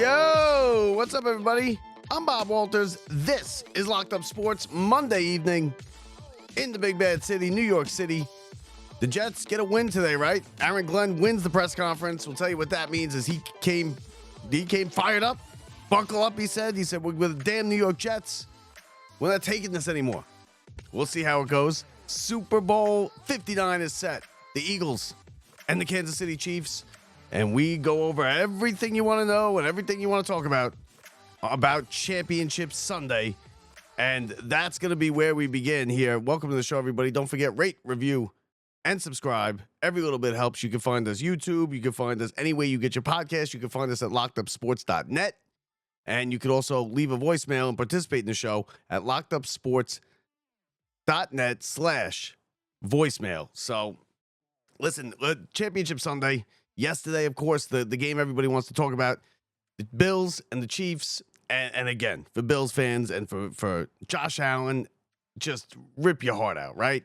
Yo, what's up, everybody? I'm Bob Walters. This is Locked Up Sports Monday evening in the Big Bad City, New York City. The Jets get a win today, right? Aaron Glenn wins the press conference. We'll tell you what that means. Is he came fired up, buckle up. He said, we're with the damn New York Jets. We're not taking this anymore. We'll see how it goes. Super Bowl 59 is set. The Eagles and the Kansas City Chiefs. And we go over everything you want to know and everything you want to talk about Championship Sunday. And that's going to be where we begin here. Welcome to the show, everybody. Don't forget, rate, review, and subscribe. Every little bit helps. You can find us YouTube. You can find us any way you get your podcast. You can find us at lockedupsports.net. And you can also leave a voicemail and participate in the show at lockedupsports.net/voicemail. So, listen, Championship Sunday. Yesterday, of course, the game everybody wants to talk about, the Bills and the Chiefs. And again, for Bills fans and for Josh Allen, just rip your heart out, right?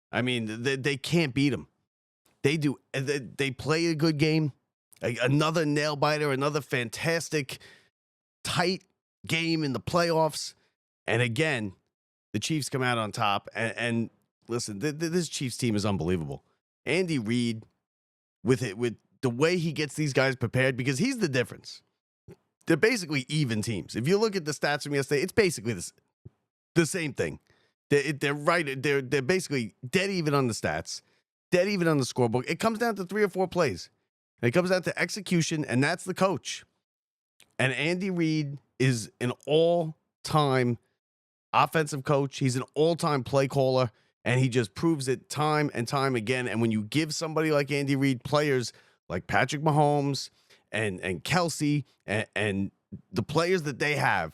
I mean, they can't beat him. They do. They play a good game. Another nail-biter, another fantastic, tight game in the playoffs. And again, the Chiefs come out on top. And listen, this Chiefs team is unbelievable. Andy Reid, with the way he gets these guys prepared, because he's the difference. They're basically even teams. If you look at the stats from yesterday, it's basically the same thing. They're right. They're basically dead even on the stats, dead even on the scorebook. It comes down to 3 or 4 plays. And it comes down to execution, and that's the coach. And Andy Reid is an all-time offensive coach. He's an all-time play caller. And he just proves it time and time again. And when you give somebody like Andy Reid players like Patrick Mahomes and Kelsey and the players that they have,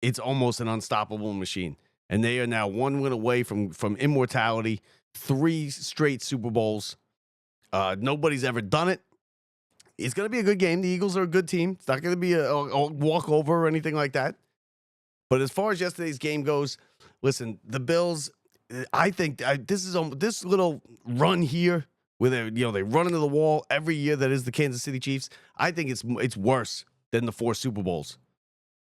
it's almost an unstoppable machine. And they are now 1 win away from immortality, 3 straight Super Bowls. Nobody's ever done it. It's going to be a good game. The Eagles are a good team. It's not going to be a walkover or anything like that. But as far as yesterday's game goes, listen, the Bills, I think this little run here where they run into the wall every year that is the Kansas City Chiefs. I think it's worse than the 4 Super Bowls,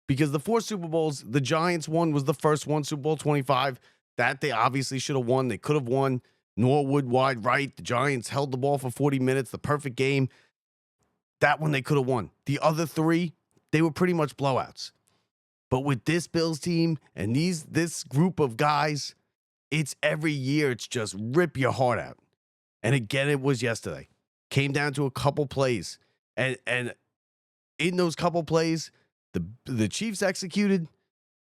because the 4 Super Bowls the Giants won was the first one, Super Bowl 25, that they obviously should have won. They could have won. Norwood wide right. The Giants held the ball for 40 minutes, the perfect game. That one they could have won. The other 3, they were pretty much blowouts. But with this Bills team and this group of guys, it's every year, it's just rip your heart out. And again, it was yesterday. Came down to a couple plays. And in those couple plays, the Chiefs executed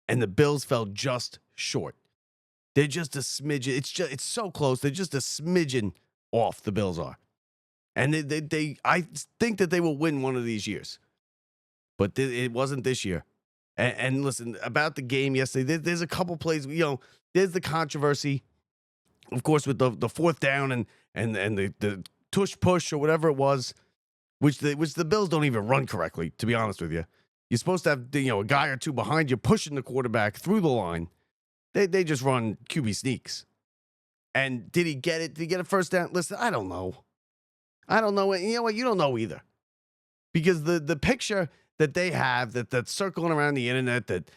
and the Bills fell just short. They're just a smidgen. It's so close. They're just a smidgen off, the Bills are. And I think that they will win one of these years. But it wasn't this year. And listen, about the game yesterday, there's a couple plays, there's the controversy, of course, with the 4th down and the tush push or whatever it was, which the Bills don't even run correctly, to be honest with you. You're supposed to have a guy or 2 behind you pushing the quarterback through the line. They just run QB sneaks. And did he get it? Did he get a first down? Listen, I don't know. You know what? You don't know either. Because the picture that they have that's circling around the internet that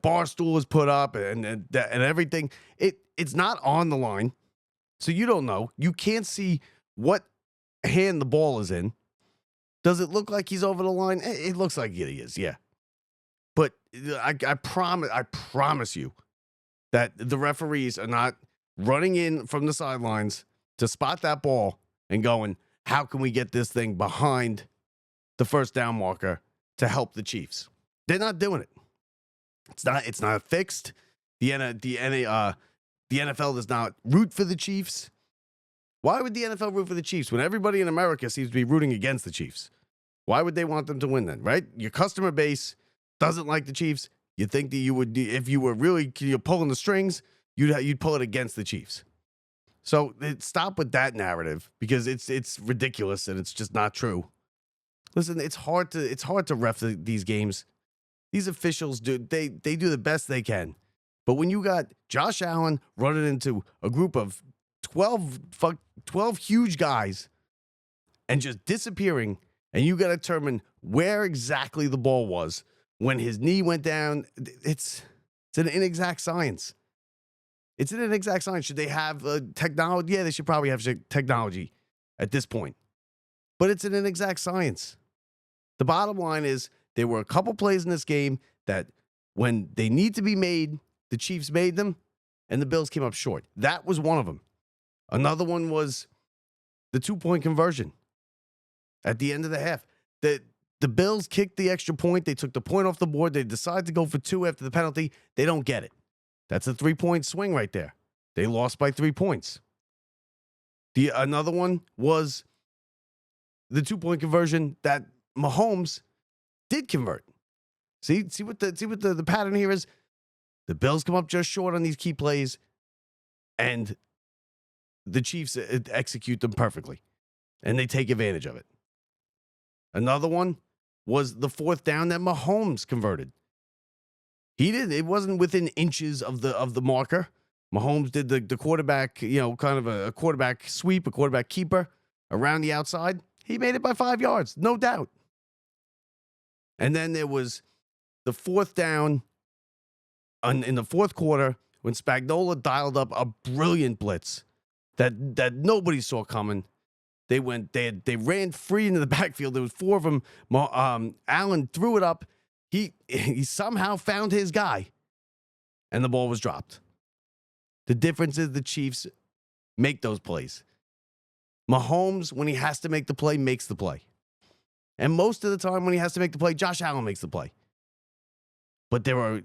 Barstool has put up and everything, it's not on the line. So you don't know. You can't see what hand the ball is in. Does it look like he's over the line? It looks like he is, yeah. But I promise you that the referees are not running in from the sidelines to spot that ball and going, how can we get this thing behind the first down marker to help the Chiefs? They're not doing it. It's not fixed. The NFL does not root for the Chiefs. Why would the NFL root for the Chiefs when everybody in America seems to be rooting against the Chiefs? Why would they want them to win then, right? Your customer base doesn't like the Chiefs. You think that you would, if you were really pulling the strings, you'd pull it against the Chiefs. So stop with that narrative, because it's ridiculous and it's just not true. Listen, it's hard to ref these games. These officials do the best they can. But when you got Josh Allen running into a group of 12 huge guys and just disappearing and you got to determine where exactly the ball was when his knee went down. It's an inexact science. It's an inexact science. Should they have technology? Yeah, they should probably have technology at this point. But it's an inexact science. The bottom line is there were a couple plays in this game that when they need to be made, the Chiefs made them, and the Bills came up short. That was one of them. Another one was the 2-point conversion at the end of the half. The Bills kicked the extra point. They took the point off the board. They decided to go for 2 after the penalty. They don't get it. That's a 3-point swing right there. They lost by 3 points. Another one was the 2-point conversion that Mahomes did convert. See what the pattern here is? The Bills come up just short on these key plays, and the Chiefs execute them perfectly, and they take advantage of it. Another one was the 4th down that Mahomes converted. It wasn't within inches of the marker. Mahomes did the quarterback, kind of a quarterback sweep, a quarterback keeper around the outside. He made it by 5 yards, no doubt. And then there was the 4th down in the 4th quarter when Spagnuolo dialed up a brilliant blitz that nobody saw coming. They ran free into the backfield. There was 4 of them. Allen threw it up. He somehow found his guy, and the ball was dropped. The difference is the Chiefs make those plays. Mahomes, when he has to make the play, makes the play. And most of the time when he has to make the play, Josh Allen makes the play. But there are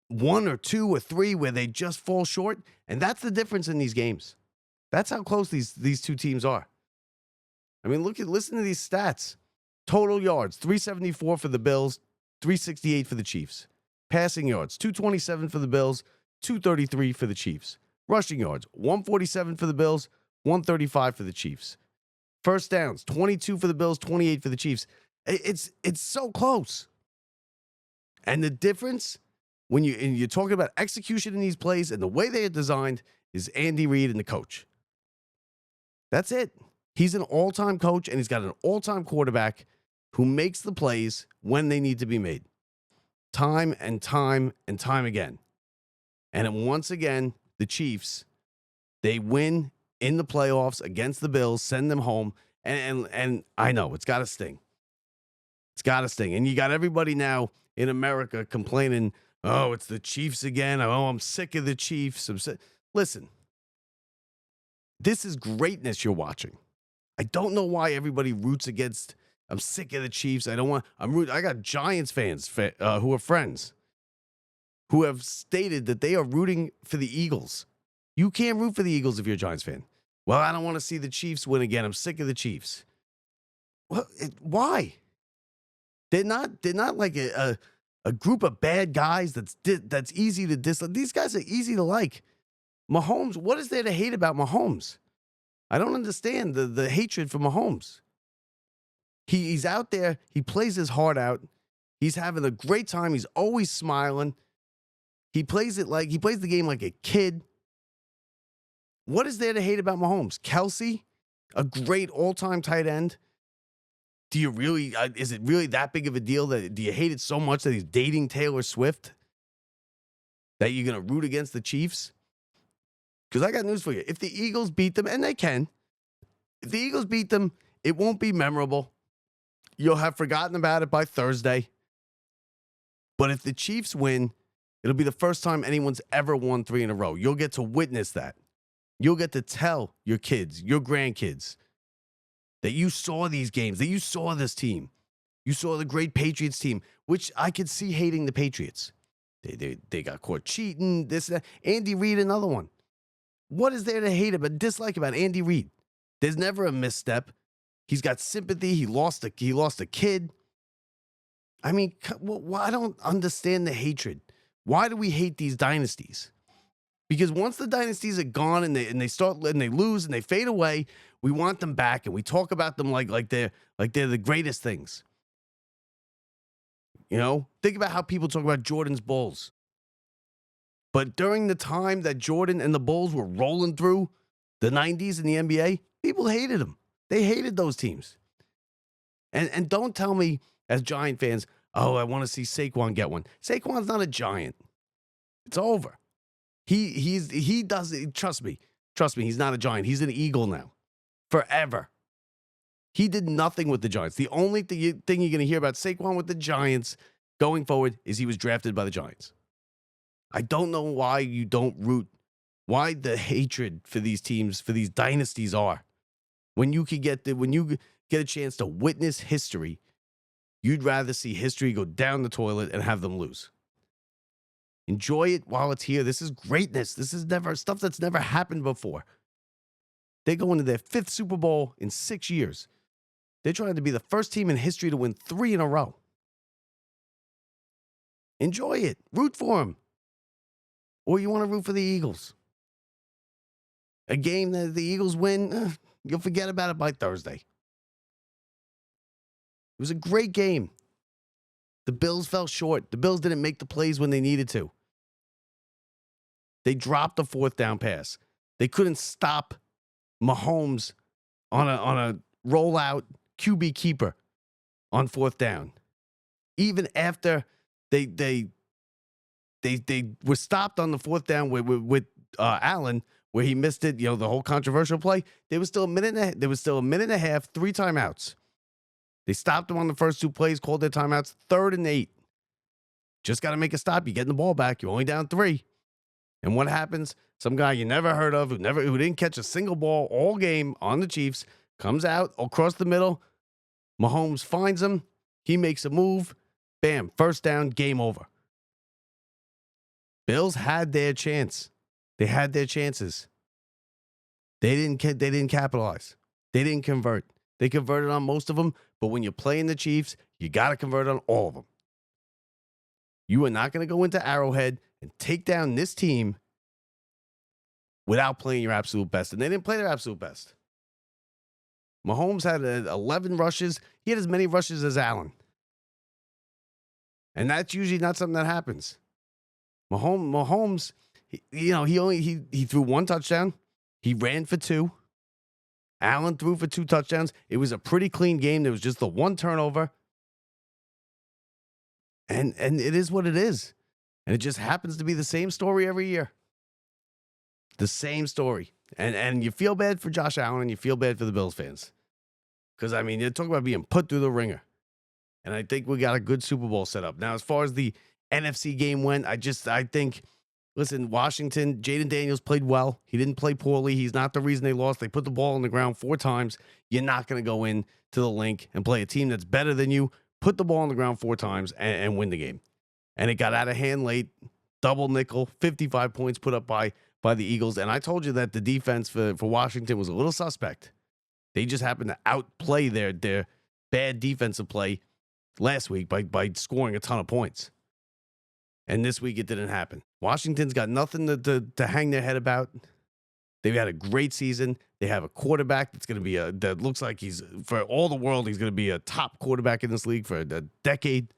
1 or 2 or 3 where they just fall short, and that's the difference in these games. That's how close these two teams are. I mean, listen to these stats. Total yards, 374 for the Bills, 368 for the Chiefs. Passing yards, 227 for the Bills, 233 for the Chiefs. Rushing yards, 147 for the Bills, 135 for the Chiefs. First downs, 22 for the Bills, 28 for the Chiefs. It's so close. And the difference when you're talking about execution in these plays and the way they are designed is Andy Reid and the coach. That's it. He's an all-time coach, and he's got an all-time quarterback who makes the plays when they need to be made. Time and time and time again. And once again, the Chiefs, they win in the playoffs against the Bills, send them home, and I know, it's got to sting. It's got to sting. And you got everybody now in America complaining, oh, it's the Chiefs again. Oh, I'm sick of the Chiefs. Listen, this is greatness you're watching. I don't know why everybody roots against. I'm sick of the Chiefs. I got Giants fans who are friends who have stated that they are rooting for the Eagles. You can't root for the Eagles if you're a Giants fan. Well, I don't want to see the Chiefs win again. I'm sick of the Chiefs. Well, why? They're not like a group of bad guys that's easy to dislike. These guys are easy to like. Mahomes, what is there to hate about Mahomes? I don't understand the hatred for Mahomes. He's out there. He plays his heart out. He's having a great time. He's always smiling. He plays the game like a kid. What is there to hate about Mahomes? Kelsey, a great all-time tight end. Do you really, is it really that big of a deal do you hate it so much that he's dating Taylor Swift? That you're going to root against the Chiefs? Because I got news for you. If the Eagles beat them, and they can, if the Eagles beat them, it won't be memorable. You'll have forgotten about it by Thursday. But if the Chiefs win, it'll be the first time anyone's ever won 3 in a row. You'll get to witness that. You'll get to tell your kids, your grandkids, that you saw these games, that you saw this team. You saw the great Patriots team, which I could see hating the Patriots. They got caught cheating, this, that. Andy Reid, another one. What is there to dislike about Andy Reid? There's never a misstep. He's got sympathy. He lost a kid. I mean, I don't understand the hatred. Why do we hate these dynasties? Because once the dynasties are gone and they lose and they fade away, we want them back and we talk about them like they're the greatest things. You know, think about how people talk about Jordan's Bulls. But during the time that Jordan and the Bulls were rolling through the 90s in the NBA, people hated them. They hated those teams. And don't tell me as Giant fans, oh, I want to see Saquon get one. Saquon's not a Giant. It's over. He does it. Trust me. Trust me, he's not a Giant. He's an Eagle now. Forever. He did nothing with the Giants. The only thing you're going to hear about Saquon with the Giants going forward is he was drafted by the Giants. I don't know why you don't root, why the hatred for these teams, for these dynasties are. When you get a chance to witness history, you'd rather see history go down the toilet and have them lose. Enjoy it while it's here. This is greatness. This is stuff that's never happened before. They go into their 5th Super Bowl in 6 years. They're trying to be the first team in history to win 3 in a row. Enjoy it. Root for them. Or you want to root for the Eagles. A game that the Eagles win, you'll forget about it by Thursday. It was a great game. The Bills fell short. The Bills didn't make the plays when they needed to. They dropped the 4th down pass. They couldn't stop Mahomes on a rollout QB keeper on 4th down. Even after they were stopped on the 4th down with Allen, where he missed it, the whole controversial play. There was still a minute and a half, 3 timeouts. They stopped him on the first 2 plays, called their timeouts, 3rd and 8. Just got to make a stop. You're getting the ball back. You're only down 3. And what happens? Some guy you never heard of, who didn't catch a single ball all game on the Chiefs, comes out across the middle. Mahomes finds him. He makes a move. Bam, 1st down, game over. Bills had their chance. They had their chances. They didn't capitalize. They didn't convert. They converted on most of them, but when you're playing the Chiefs, you got to convert on all of them. You are not going to go into Arrowhead and take down this team without playing your absolute best. And they didn't play their absolute best. Mahomes had 11 rushes. He had as many rushes as Allen. And that's usually not something that happens. Mahomes, he threw 1 touchdown. He ran for 2. Allen threw for 2 touchdowns. It was a pretty clean game. There was just the 1 turnover. And it is what it is. And it just happens to be the same story every year. The same story. And you feel bad for Josh Allen and you feel bad for the Bills fans. Because, you're talking about being put through the ringer. And I think we got a good Super Bowl set up. Now, as far as the NFC game went, I think, listen, Washington, Jaden Daniels played well. He didn't play poorly. He's not the reason they lost. They put the ball on the ground 4 times. You're not going to go in to the link and play a team that's better than you. Put the ball on the ground 4 times and win the game. And it got out of hand late. Double nickel, 55 points put up by the Eagles. And I told you that the defense for Washington was a little suspect. They just happened to outplay their bad defensive play last week by scoring a ton of points. And this week it didn't happen. Washington's got nothing to hang their head about. They've had a great season. They have a quarterback that's going to be that looks like he's, for all the world, he's going to be a top quarterback in this league for a decade.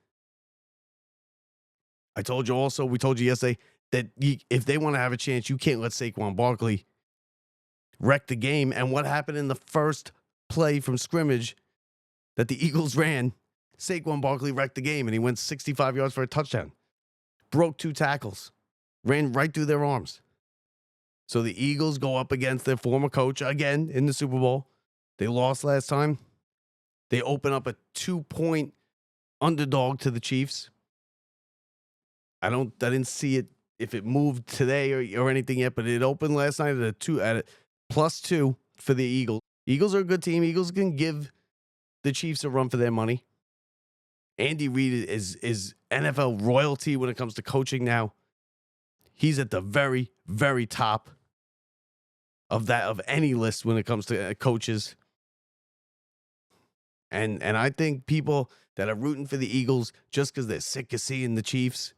We told you yesterday that if they want to have a chance, you can't let Saquon Barkley wreck the game. And what happened in the first play from scrimmage that the Eagles ran? Saquon Barkley wrecked the game, and he went 65 yards for a touchdown. Broke 2 tackles. Ran right through their arms. So the Eagles go up against their former coach again in the Super Bowl. They lost last time. They open up a 2-point underdog to the Chiefs. I didn't see it if it moved today or anything yet, but it opened last night at +2 for the Eagles. Eagles are a good team. Eagles can give the Chiefs a run for their money. Andy Reid is NFL royalty when it comes to coaching now. He's at the very, very top of any list when it comes to coaches. And I think people that are rooting for the Eagles just because they're sick of seeing the Chiefs,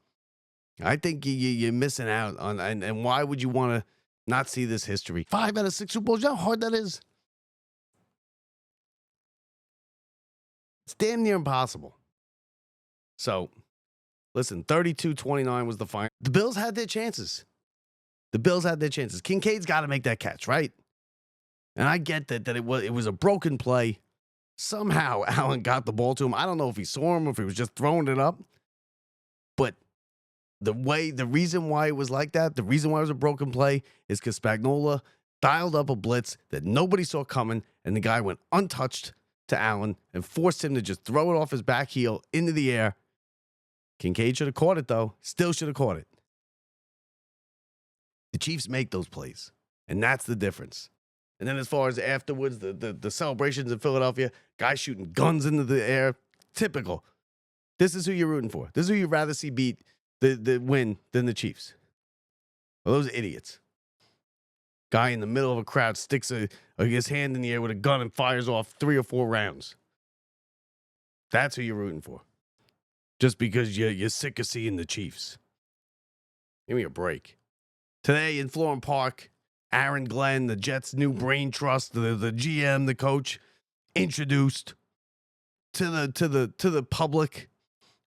I think you're missing out on. And why would you want to not see this history? 5 out of 6 Super Bowls, you know how hard that is? It's damn near impossible. So, listen, 32-29 was the final. The Bills had their chances. Kincaid's got to make that catch, right? And I get that it was a broken play. Somehow Allen got the ball to him. I don't know if he saw him or if he was just throwing it up, but the reason why it was like that, the reason why it was a broken play is because Spagnuolo dialed up a blitz that nobody saw coming, and the guy went untouched to Allen and forced him to just throw it off his back heel into the air. Kincaid should have caught it, though. Still should have caught it. The Chiefs make those plays, and that's the difference. And then as far as afterwards, the celebrations in Philadelphia, guys shooting guns into the air, typical. This is who you're rooting for. This is who you'd rather see beat the win than the Chiefs. Well, those idiots. Guy in the middle of a crowd sticks his hand in the air with a gun and fires off 3 or 4 rounds. That's who you're rooting for. Just because you're sick of seeing the Chiefs. Give me a break. Today in Florham Park, Aaron Glenn, the Jets' new brain trust, the GM, the coach, introduced to the public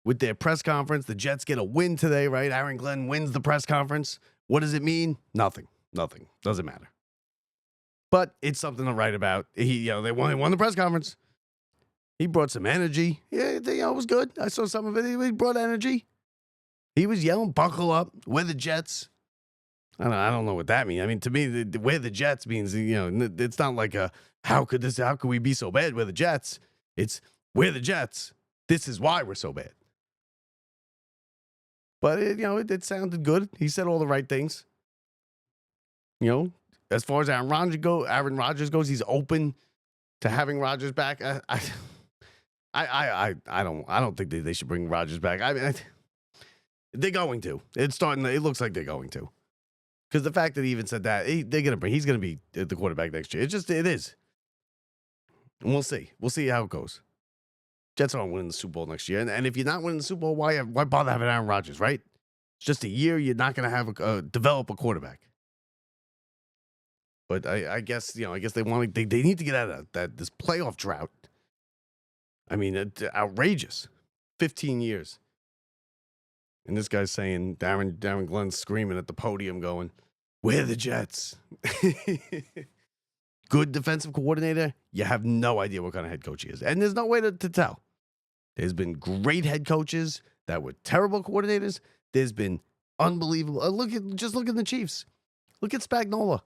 with their press conference. The Jets get a win today, right? Aaron Glenn wins the press conference. What does it mean? Nothing. Doesn't matter. But it's something to write about. They won the press conference. He brought some energy. Yeah, it was good. I saw some of it. He brought energy. He was yelling, "Buckle up! We're the Jets." I don't know what that means. I mean, to me, we're the Jets means, it's not like how could we be so bad? We're the Jets. It's we're the Jets. This is why we're so bad. But it sounded good. He said all the right things. As far as Aaron Rodgers goes, he's open to having Rodgers back. I don't think they should bring Rodgers back. I mean, they're going to. It looks like they're going to. Because the fact that he even said that, he's going to be the quarterback next year. It is. And we'll see. We'll see how it goes. Jets aren't winning the Super Bowl next year. And if you're not winning the Super Bowl, why bother having Aaron Rodgers, right? It's just a year you're not going to have develop a quarterback. But I guess they need to get out of this playoff drought. I mean, it's outrageous. 15 years. And this guy's saying, Aaron Glenn's screaming at the podium going, "We're the Jets." Good defensive coordinator, you have no idea what kind of head coach he is. And there's no way to tell. There's been great head coaches that were terrible coordinators. There's been unbelievable. Look at the Chiefs. Look at Spagnuolo.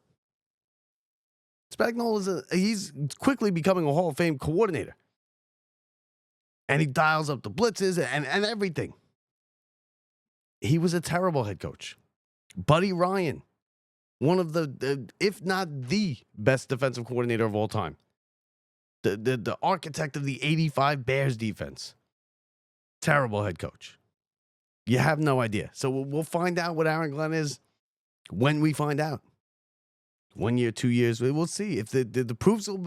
He's quickly becoming a Hall of Fame coordinator. And he dials up the blitzes and everything. He was a terrible head coach. Buddy Ryan, one of the if not the best defensive coordinator of all time. The architect of the 85 Bears defense. Terrible head coach. You have no idea. So we'll find out what Aaron Glenn is when we find out. 1 year, 2 years, we'll see. If the proof will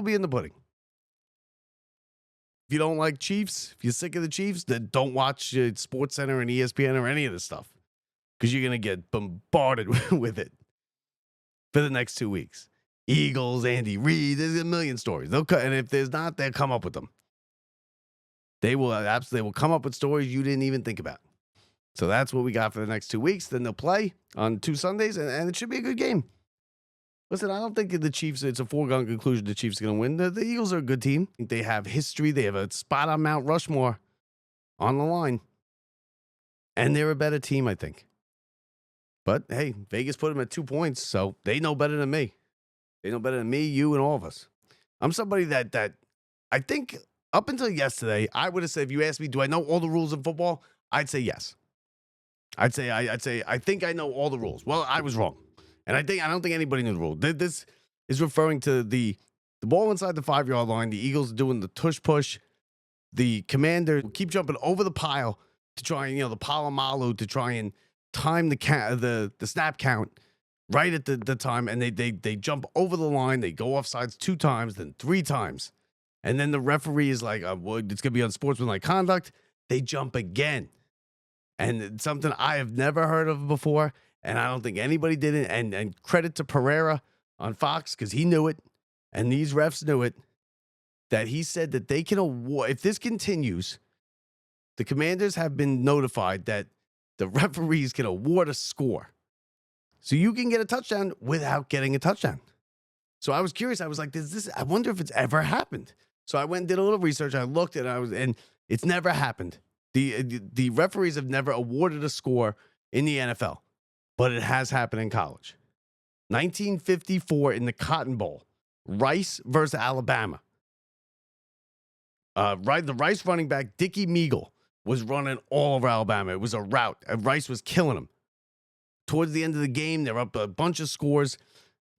be in the pudding. If you don't like Chiefs, if you're sick of the Chiefs, then don't watch SportsCenter and ESPN or any of this stuff, because you're going to get bombarded with it for the next 2 weeks. Eagles, Andy Reid, there's a million stories. And if there's not, they'll come up with them. They will come up with stories you didn't even think about. So that's what we got for the next 2 weeks. Then they'll play on 2 Sundays, and it should be a good game. Listen, I don't think the Chiefs, it's a foregone conclusion the Chiefs are going to win. The Eagles are a good team. I think they have history. They have a spot on Mount Rushmore on the line. And they're a better team, I think. But, hey, Vegas put them at 2 points, so they know better than me. They know better than me, you, and all of us. I'm somebody that I think up until yesterday, I would have said, if you asked me, do I know all the rules of football? I'd say yes. I'd say I think I know all the rules. Well, I was wrong. And I don't think anybody knew the rule. This is referring to the ball inside the 5-yard line. The Eagles doing the tush push. The commander will keep jumping over the pile to try and, the Palomalu to try and time the snap count right at the time. And they jump over the line. They go off sides 2 times, then 3 times. And then the referee is like, it's going to be unsportsmanlike conduct. They jump again. And it's something I have never heard of before. And I don't think anybody did it. And credit to Pereira on Fox, because he knew it. And these refs knew it. That he said that they can award, if this continues, the Commanders have been notified that the referees can award a score. So you can get a touchdown without getting a touchdown. So I was curious. I was like, I wonder if it's ever happened. So I went and did a little research. I looked and it's never happened. The referees have never awarded a score in the NFL, but it has happened in college. 1954 in the Cotton Bowl, Rice versus Alabama. The Rice running back, Dickie Meagle, was running all over Alabama. It was a rout. Rice was killing him. Towards the end of the game, they're up a bunch of scores.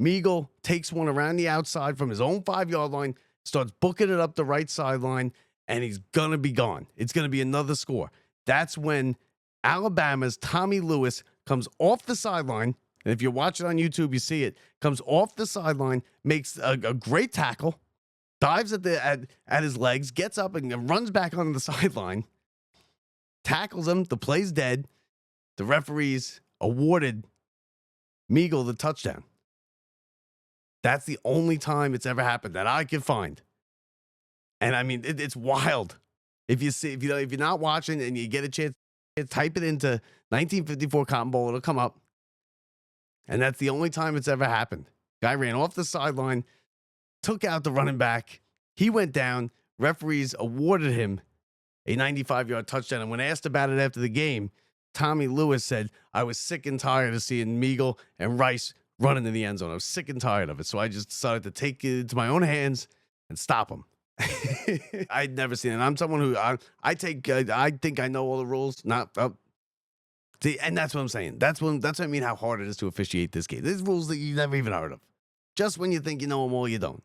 Meagle takes one around the outside from his own 5-yard line, starts booking it up the right sideline, and he's going to be gone. It's going to be another score. That's when Alabama's Tommy Lewis comes off the sideline. And if you're watching on YouTube, you see it. Comes off the sideline, makes a great tackle, dives at his legs, gets up and runs back on the sideline, tackles him. The play's dead. The referees awarded Meagle the touchdown. That's the only time it's ever happened that I can find. And I mean, it's wild. If you're not watching and you get a chance, type it into 1954 Cotton Bowl. It'll come up. And that's the only time it's ever happened. Guy ran off the sideline, took out the running back. He went down. Referees awarded him a 95-yard touchdown. And when asked about it after the game, Tommy Lewis said, I was sick and tired of seeing Meagle and Rice running in the end zone. I was sick and tired of it. So I just decided to take it into my own hands and stop them. I'd never seen it. I'm someone who I think I know all the rules. See, and that's what I'm saying. That's what I mean how hard it is to officiate this game. There's rules that you never even heard of. Just when you think you know them all, you don't.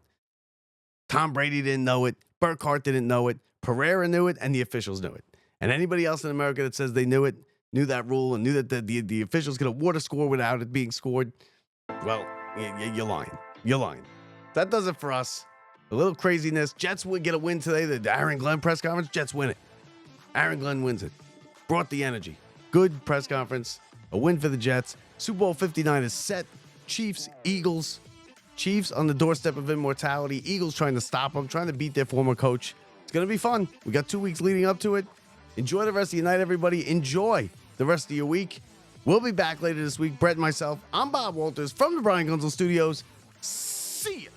Tom Brady didn't know it. Burkhardt didn't know it. Pereira knew it, and the officials knew it. And anybody else in America that says they knew it, knew that rule, and knew that the officials could award a score without it being scored, well, you're lying. You're lying. That does it for us. A little craziness. Jets would get a win today. The Aaron Glenn press conference. Jets win it. Aaron Glenn wins it. Brought the energy. Good press conference. A win for the Jets. Super Bowl 59 is set. Chiefs, Eagles. Chiefs on the doorstep of immortality. Eagles trying to stop them, trying to beat their former coach. It's going to be fun. We got 2 weeks leading up to it. Enjoy the rest of your night, everybody. Enjoy the rest of your week. We'll be back later this week. Brett and myself. I'm Bob Walters from the Brian Gunzel Studios. See ya.